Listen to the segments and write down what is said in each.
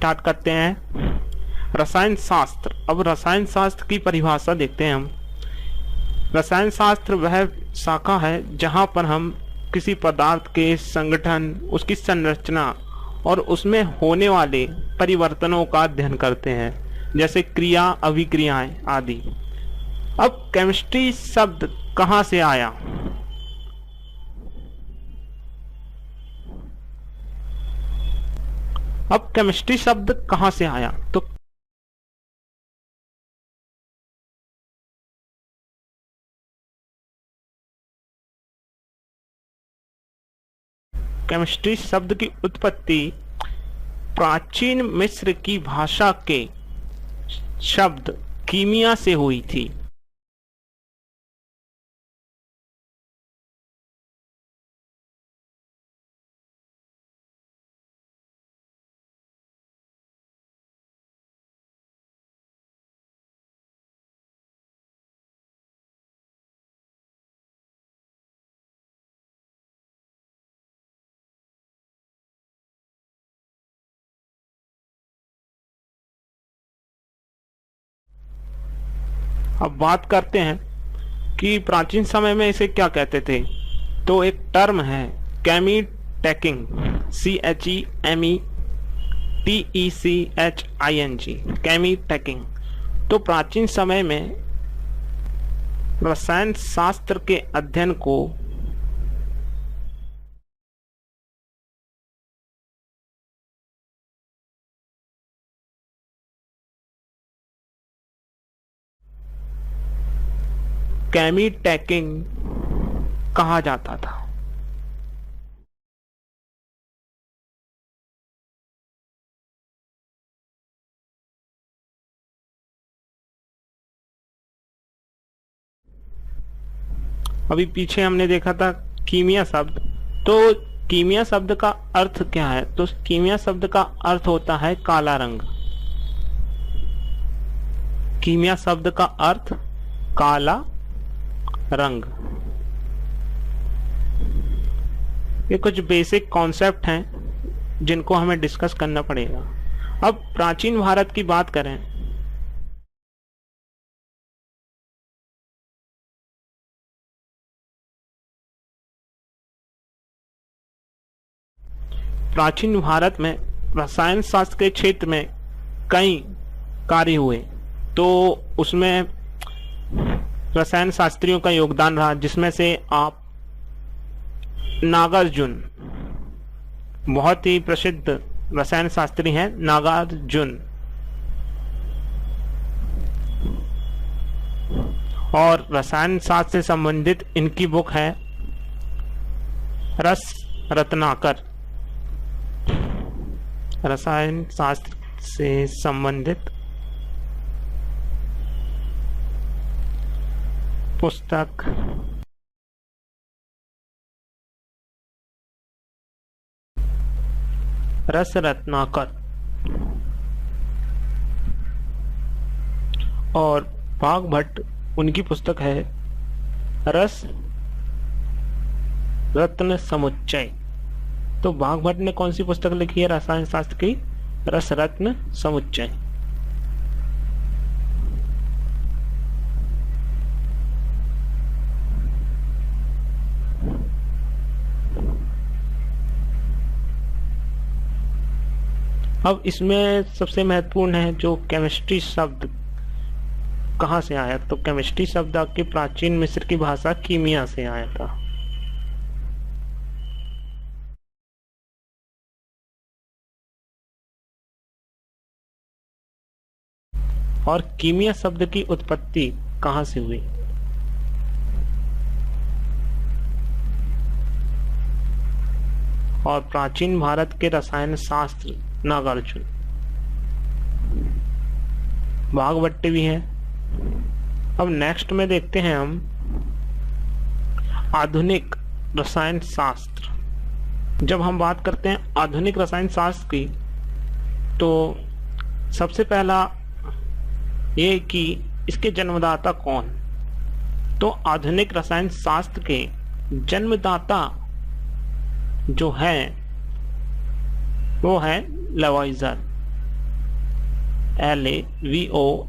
Start करते हैं रसायन शास्त्र। अब रसायन शास्त्र की परिभाषा देखते हैं हम। रसायन शास्त्र वह शाखा है जहाँ पर हम किसी पदार्थ के संगठन, उसकी संरचना और उसमें होने वाले परिवर्तनों का अध्ययन करते हैं, जैसे क्रिया, अभिक्रियाएं आदि। अब केमिस्ट्री शब्द कहाँ से आया? अब केमिस्ट्री शब्द कहाँ से आया? तो केमिस्ट्री शब्द की उत्पत्ति प्राचीन मिस्र की भाषा के शब्द कीमिया से हुई थी। अब बात करते हैं कि प्राचीन समय में इसे क्या कहते थे। तो एक टर्म है केमी टेकिंग, CHEMETECHING, केमी टेकिंग। तो प्राचीन समय में रसायन शास्त्र के अध्ययन को केमी टेकिंग कहा जाता था। अभी पीछे हमने देखा था कीमिया शब्द। तो कीमिया शब्द का अर्थ क्या है? तो कीमिया शब्द का अर्थ होता है काला रंग। कीमिया शब्द का अर्थ काला रंग। ये कुछ बेसिक कॉन्सेप्ट हैं जिनको हमें डिस्कस करना पड़ेगा। अब प्राचीन भारत की बात करें, प्राचीन भारत में रसायन शास्त्र के क्षेत्र में कई कार्य हुए। तो उसमें रसायन शास्त्रियों का योगदान रहा, जिसमें से आप नागार्जुन, बहुत ही प्रसिद्ध रसायन शास्त्री हैं नागार्जुन, और रसायन शास्त्र से संबंधित इनकी बुक है रस रत्नाकर। रसायन शास्त्र से संबंधित पुस्तक रस रत्नाकर। और भागभट्ट, उनकी पुस्तक है रस रत्न समुच्चय। तो भागभट्ट ने कौन सी पुस्तक लिखी है रसायन शास्त्र की? रस रत्न समुच्चय। अब इसमें सबसे महत्वपूर्ण है जो केमिस्ट्री शब्द कहाँ से आया। तो केमिस्ट्री शब्द आपकी प्राचीन मिस्र की भाषा कीमिया से आया था। और कीमिया शब्द की उत्पत्ति कहाँ से हुई? और प्राचीन भारत के रसायन शास्त्र नागार्जुन। भागवत भी है। अब नेक्स्ट में देखते हैं हम आधुनिक रसायन शास्त्र। जब हम बात करते हैं आधुनिक रसायन शास्त्र की, तो सबसे पहला ये कि इसके जन्मदाता कौन। तो आधुनिक रसायन शास्त्र के जन्मदाता जो है वो है लवाइजर। LAVOISIER।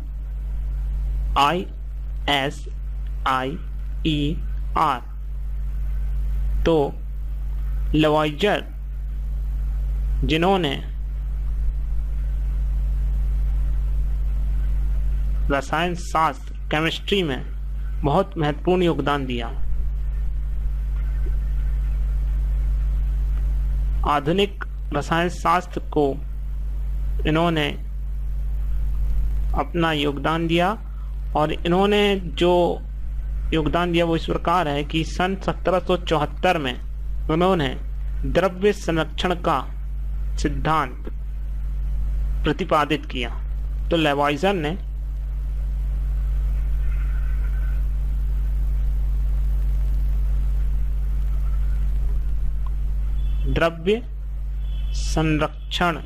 तो लेवाइजर जिन्होंने रसायन शास्त्र केमिस्ट्री में बहुत महत्वपूर्ण योगदान दिया, आधुनिक रसायन शास्त्र को इन्होंने अपना योगदान दिया। और इन्होंने जो योगदान दिया वो इस प्रकार है कि सन 1774 में उन्होंने द्रव्य संरक्षण का सिद्धांत प्रतिपादित किया। तो लेवाइजर ने द्रव्य संरक्षण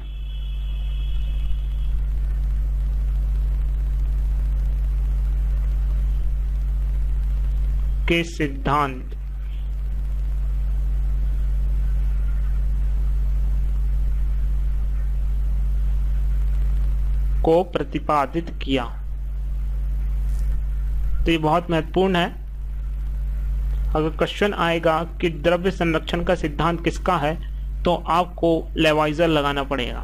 के सिद्धांत को प्रतिपादित किया। तो ये बहुत महत्वपूर्ण है। अगर क्वेश्चन आएगा कि द्रव्य संरक्षण का सिद्धांत किसका है, तो आपको लेवाइजर लगाना पड़ेगा।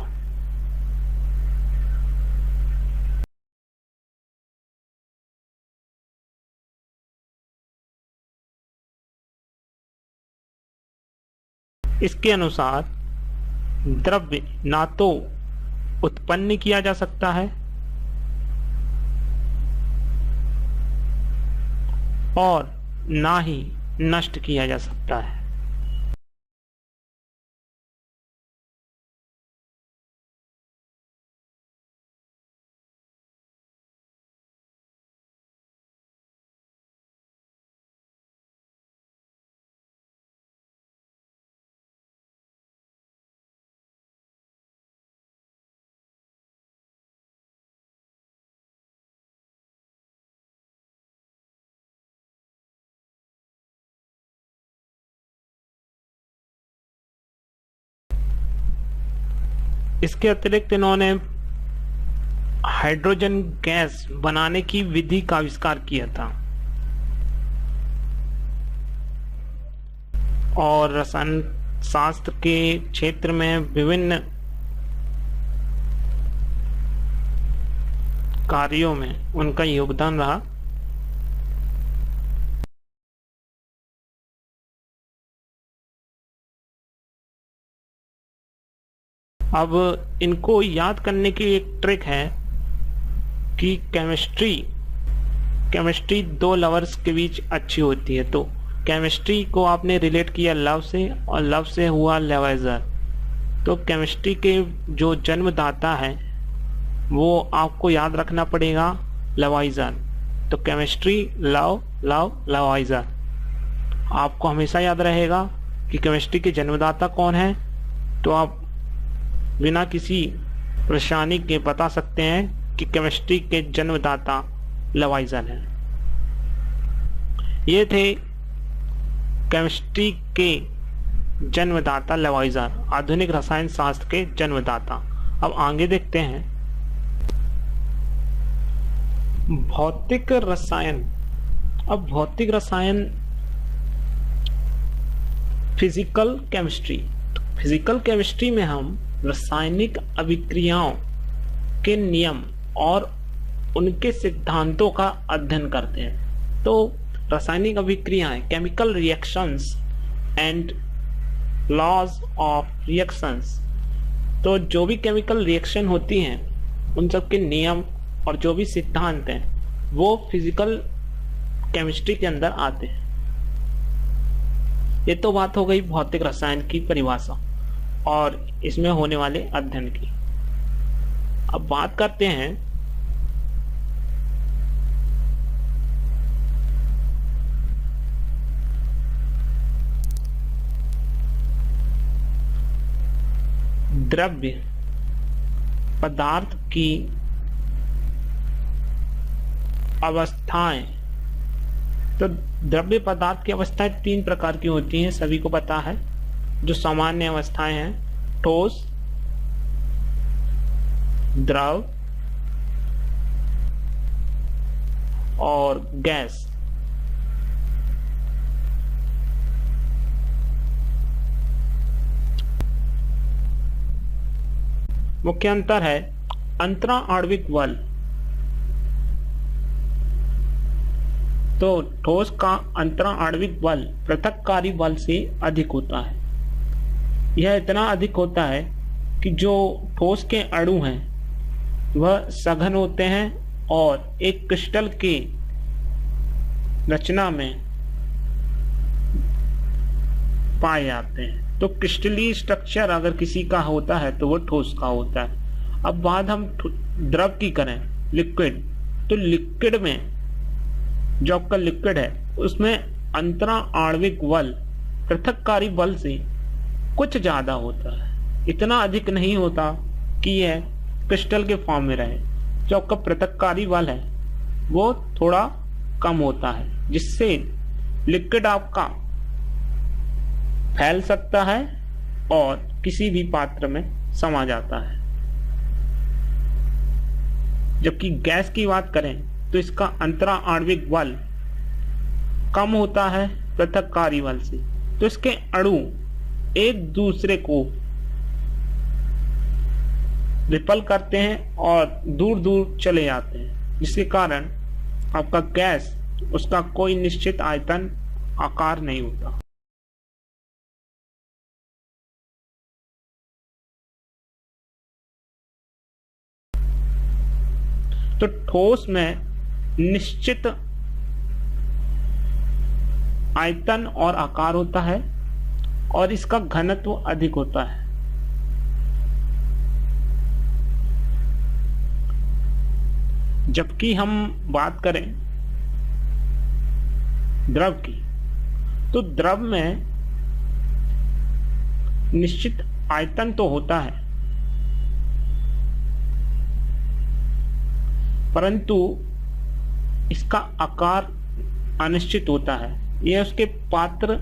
इसके अनुसार द्रव्य ना तो उत्पन्न किया जा सकता है और ना ही नष्ट किया जा सकता है। इसके अतिरिक्त इन्होंने हाइड्रोजन गैस बनाने की विधि का आविष्कार किया था और रसायन शास्त्र के क्षेत्र में विभिन्न कार्यों में उनका योगदान रहा। अब इनको याद करने की एक ट्रिक है कि केमिस्ट्री दो लवर्स के बीच अच्छी होती है। तो केमिस्ट्री को आपने रिलेट किया लव से और लव से हुआ लेवाइजर। तो केमिस्ट्री के जो जन्मदाता है वो आपको याद रखना पड़ेगा लेवाइजर। तो केमिस्ट्री लव लव लेवाइजर आपको हमेशा याद रहेगा कि केमिस्ट्री के जन्मदाता कौन है। तो आप बिना किसी परेशानी के बता सकते हैं कि केमिस्ट्री के जन्मदाता लेवाइजर हैं। ये थे केमिस्ट्री के जन्मदाता लेवाइजर, आधुनिक रसायन शास्त्र के जन्मदाता। अब आगे देखते हैं भौतिक रसायन। अब भौतिक रसायन फिजिकल केमिस्ट्री। फिजिकल केमिस्ट्री में हम रासायनिक अभिक्रियाओं के नियम और उनके सिद्धांतों का अध्ययन करते हैं। तो रासायनिक अभिक्रियाएं, chemical reactions and laws of reactions. तो जो भी केमिकल रिएक्शन होती हैं उन सब के नियम और जो भी सिद्धांत हैं वो फिजिकल केमिस्ट्री के अंदर आते हैं। ये तो बात हो गई भौतिक रसायन की परिभाषा और इसमें होने वाले अध्ययन की। अब बात करते हैं द्रव्य पदार्थ की अवस्थाएं। तो द्रव्य पदार्थ की अवस्थाएं तीन प्रकार की होती हैं, सभी को पता है। जो सामान्य अवस्थाएं हैं ठोस, द्रव और गैस। मुख्य अंतर है अंतरा आणविक बल। तो ठोस का अंतरा आणविक बल पृथक्कारी बल से अधिक होता है। यह इतना अधिक होता है कि जो ठोस के अणु हैं वह सघन होते हैं और एक क्रिस्टल के रचना में पाए जाते हैं। तो क्रिस्टलीय स्ट्रक्चर अगर किसी का होता है तो वो ठोस का होता है। अब बात हम द्रव की करें, लिक्विड, तो लिक्विड में जो आपका लिक्विड है उसमें अंतरा आणविक बल पृथक्कारी बल से कुछ ज्यादा होता है। इतना अधिक नहीं होता कि यह क्रिस्टल के फॉर्म में रहे। जो आपका पृथक्कारी बल है वो थोड़ा कम होता है, जिससे लिक्विड आपका फैल सकता है और किसी भी पात्र में समा जाता है। जबकि गैस की बात करें तो इसका अंतरा आणविक बल कम होता है पृथक्कारी बल से, तो इसके अणु एक दूसरे को रिपल करते हैं और दूर दूर चले जाते हैं, जिसके कारण आपका गैस उसका कोई निश्चित आयतन आकार नहीं होता। तो ठोस में निश्चित आयतन और आकार होता है और इसका घनत्व अधिक होता है। जबकि हम बात करें द्रव की, तो द्रव में निश्चित आयतन तो होता है, परंतु इसका आकार अनिश्चित होता है। यह उसके पात्र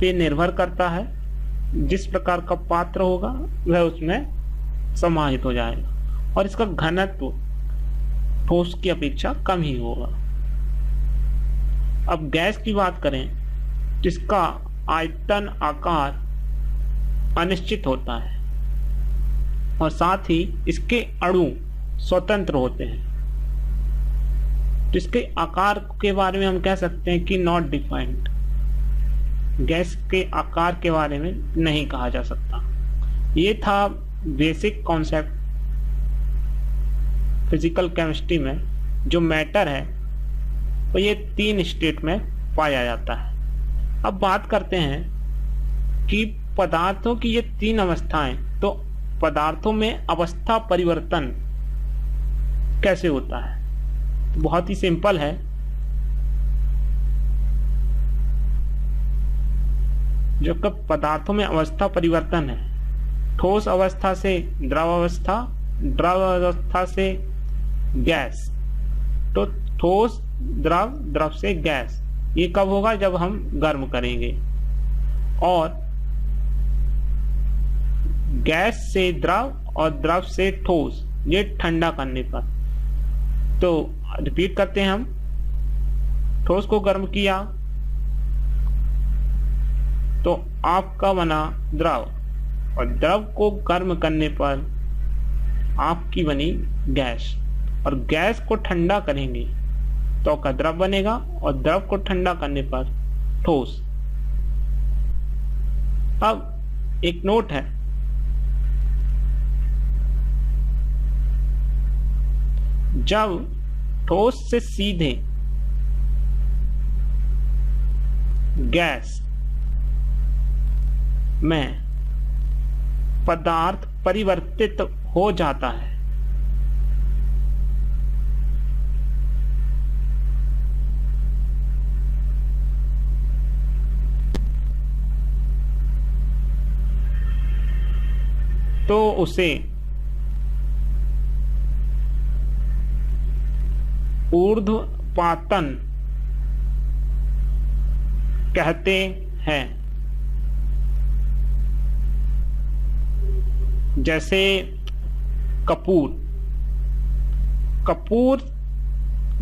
पे निर्भर करता है। जिस प्रकार का पात्र होगा वह उसमें समाहित हो जाएगा और इसका घनत्व ठोस की अपेक्षा कम ही होगा। अब गैस की बात करें तो इसका आयतन आकार अनिश्चित होता है और साथ ही इसके अणु स्वतंत्र होते हैं। तो इसके आकार के बारे में हम कह सकते हैं कि नॉट डिफाइंड। गैस के आकार के बारे में नहीं कहा जा सकता। ये था बेसिक कॉन्सेप्ट फिजिकल केमिस्ट्री में। जो मैटर है वो ये 3 स्टेट में पाया जाता है। अब बात करते हैं कि पदार्थों की ये 3 अवस्थाएं, तो पदार्थों में अवस्था परिवर्तन कैसे होता है? तो बहुत ही सिंपल है। जो कब पदार्थों में अवस्था परिवर्तन है, ठोस अवस्था से द्रव अवस्था, द्रव अवस्था से गैस, तो ठोस द्रव, द्रव से गैस, ये कब होगा? जब हम गर्म करेंगे। और गैस से द्रव और द्रव से ठोस, ये ठंडा करने पर। तो रिपीट करते हैं हम, ठोस को गर्म किया तो आपका बना द्रव, और द्रव को गर्म करने पर आपकी बनी गैस, और गैस को ठंडा करेंगे तो आपका द्रव बनेगा, और द्रव को ठंडा करने पर ठोस। अब एक नोट है, जब ठोस से सीधे गैस में पदार्थ परिवर्तित हो जाता है तो उसे ऊर्ध्वपातन कहते हैं। जैसे कपूर, कपूर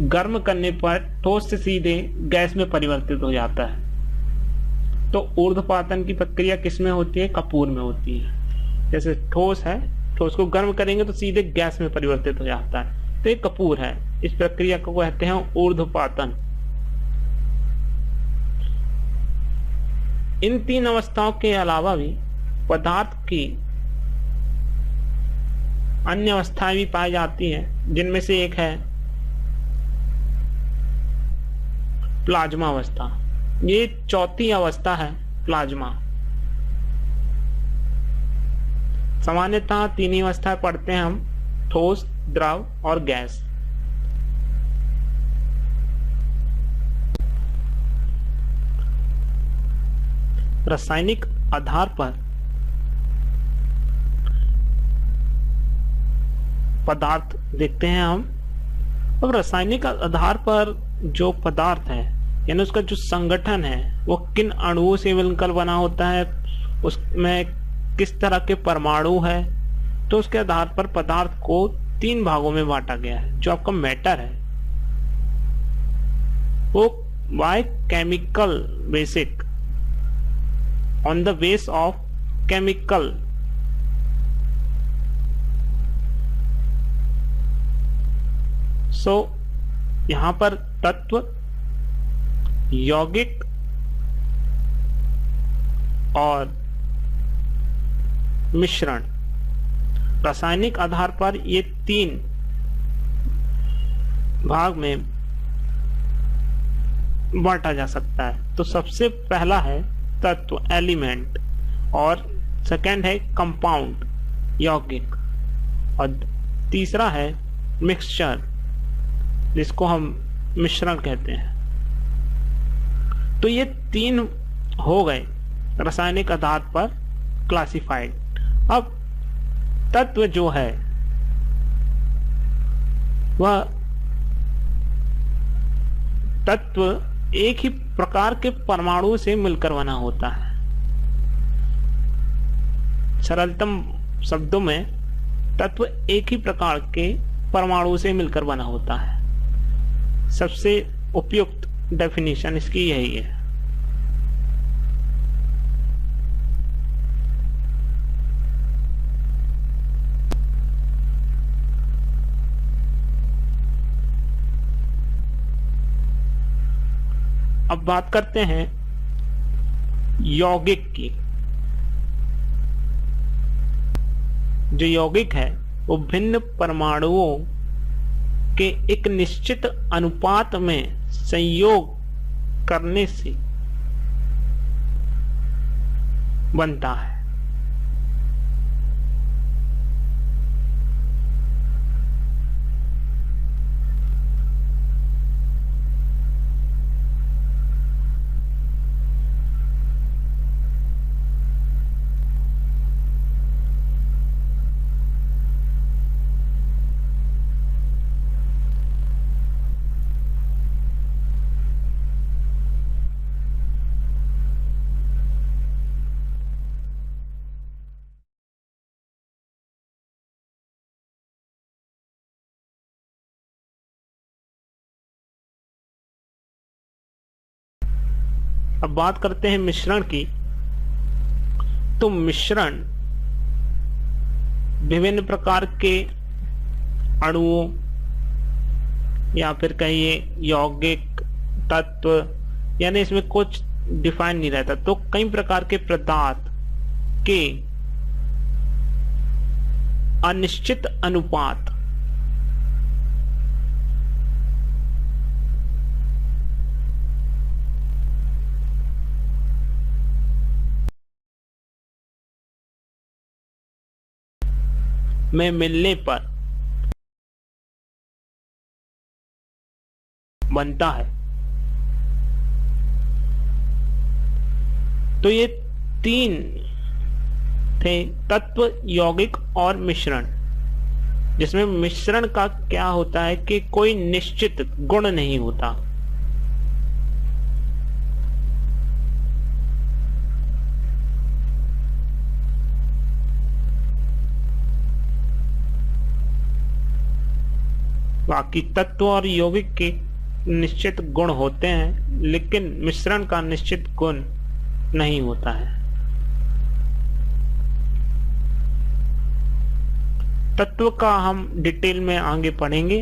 गर्म करने पर ठोस से सीधे गैस में परिवर्तित हो जाता है। तो ऊर्ध्वपातन की प्रक्रिया किसमें होती है? कपूर में होती है। जैसे ठोस है, ठोस को गर्म करेंगे तो सीधे गैस में परिवर्तित हो जाता है, तो ये कपूर है। इस प्रक्रिया को कहते हैं ऊर्ध्वपातन। इन तीन अवस्थाओं के अलावा भी पदार्थ की अन्य अवस्थाएं भी पाई जाती हैं, जिनमें से एक है प्लाज्मा अवस्था। ये चौथी अवस्था है प्लाज्मा। सामान्यतः तीन ही अवस्थाएं पढ़ते हैं हम, ठोस, द्रव और गैस। रासायनिक आधार पर पदार्थ देखते हैं हम। अब रासायनिक आधार पर जो पदार्थ है, यानी उसका जो संगठन है, वो किन अणुओं से मिलकर बना होता है, उसमें किस तरह के परमाणु है, तो उसके आधार पर पदार्थ को तीन भागों में बांटा गया है। जो आपका मैटर है वो by chemical basic, on the base of chemical, so यहां पर तत्व, यौगिक और मिश्रण, रासायनिक आधार पर ये तीन भाग में बांटा जा सकता है। तो सबसे पहला है तत्व, एलिमेंट, और सेकंड है कंपाउंड, यौगिक, और तीसरा है मिक्सचर, जिसको हम मिश्रण कहते हैं। तो ये तीन हो गए रासायनिक आधार पर क्लासिफाइड। अब तत्व जो है वह तत्व एक ही प्रकार के परमाणु से मिलकर बना होता है। सरलतम शब्दों में तत्व एक ही प्रकार के परमाणु से मिलकर बना होता है। सबसे उपयुक्त डेफिनेशन इसकी यही है। अब बात करते हैं यौगिक की। जो यौगिक है वो भिन्न परमाणुओं के एक निश्चित अनुपात में संयोग करने से बनता है। अब बात करते हैं मिश्रण की। तो मिश्रण विभिन्न प्रकार के अणुओं या फिर कहिए यौगिक तत्व, यानी इसमें कुछ डिफाइन नहीं रहता, तो कई प्रकार के पदार्थ के अनिश्चित अनुपात में मिलने पर बनता है। तो ये तीन थे, तत्व, यौगिक और मिश्रण, जिसमें मिश्रण का क्या होता है कि कोई निश्चित गुण नहीं होता। बाकी तत्व और यौगिक के निश्चित गुण होते हैं, लेकिन मिश्रण का निश्चित गुण नहीं होता है। तत्व का हम डिटेल में आगे पढ़ेंगे।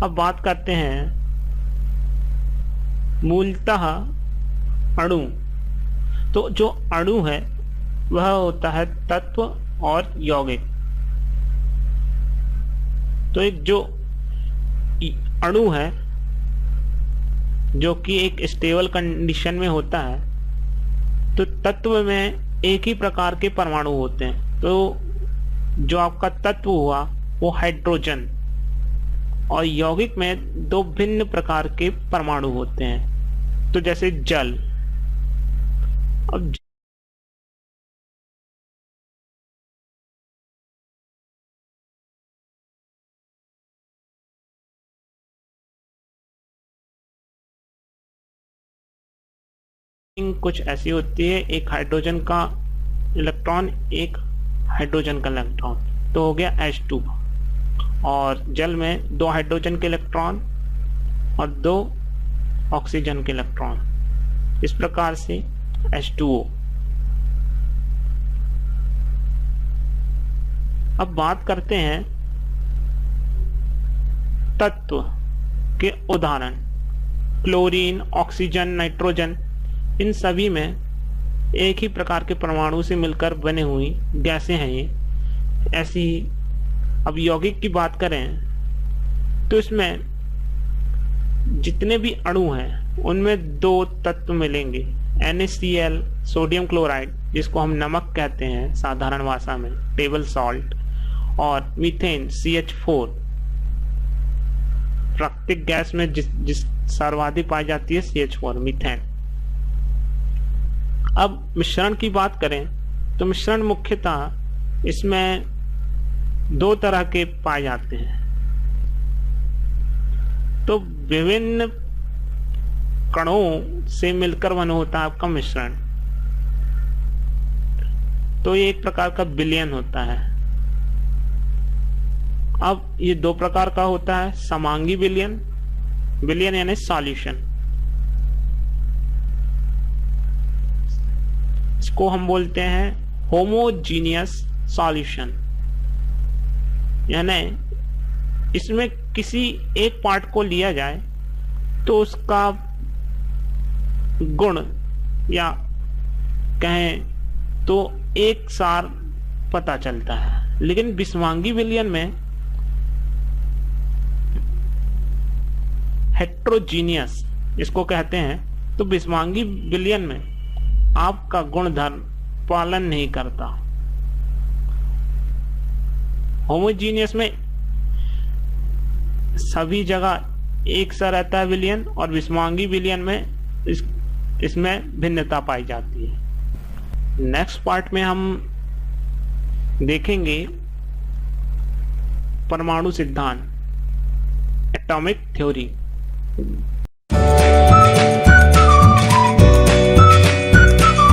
अब बात करते हैं मूलतः अणु। तो जो अणु है वह होता है तत्व और यौगिक। तो एक जो अणु है जो कि एक स्टेबल कंडीशन में होता है, तो तत्व में एक ही प्रकार के परमाणु होते हैं। तो जो आपका तत्व हुआ वो हाइड्रोजन, और यौगिक में दो भिन्न प्रकार के परमाणु होते हैं। तो जैसे जल, अब कुछ ऐसी होती है, एक हाइड्रोजन का इलेक्ट्रॉन, एक हाइड्रोजन का इलेक्ट्रॉन, तो हो गया H2। और जल में दो हाइड्रोजन के इलेक्ट्रॉन और दो ऑक्सीजन के इलेक्ट्रॉन, इस प्रकार से H2O। अब बात करते हैं तत्व के उदाहरण। क्लोरीन, ऑक्सीजन, नाइट्रोजन, इन सभी में एक ही प्रकार के परमाणु से मिलकर बने हुई गैसें हैं ये। ऐसी ही अब यौगिक की बात करें तो इसमें जितने भी अणु हैं उनमें दो तत्व मिलेंगे, NaCl सोडियम क्लोराइड, जिसको हम नमक कहते हैं साधारण भाषा में, टेबल सॉल्ट, और मीथेन CH4, प्राकृतिक गैस में जिस सर्वाधिक पाई जाती है CH4 मीथेन। अब मिश्रण की बात करें तो मिश्रण मुख्यतः इसमें दो तरह के पाए जाते हैं। तो विभिन्न कणों से मिलकर बना होता है आपका मिश्रण। तो ये एक प्रकार का विलयन होता है। अब ये दो प्रकार का होता है, समांगी विलयन, विलयन यानी सॉल्यूशन, इसको हम बोलते हैं होमोजीनियस सॉल्यूशन, यानी इसमें किसी एक पार्ट को लिया जाए तो उसका गुण या कहें तो एक सार पता चलता है। लेकिन विषमांगी विलयन में हेट्रोजीनियस इसको कहते हैं। तो विषमांगी विलयन में आपका गुणधर्म पालन नहीं करता। होमोजीनियस में सभी जगह एक सा रहता है विलयन, और विषमांगी विलयन में इसमें भिन्नता पाई जाती है। नेक्स्ट पार्ट में हम देखेंगे परमाणु सिद्धांत, एटॉमिक थ्योरी।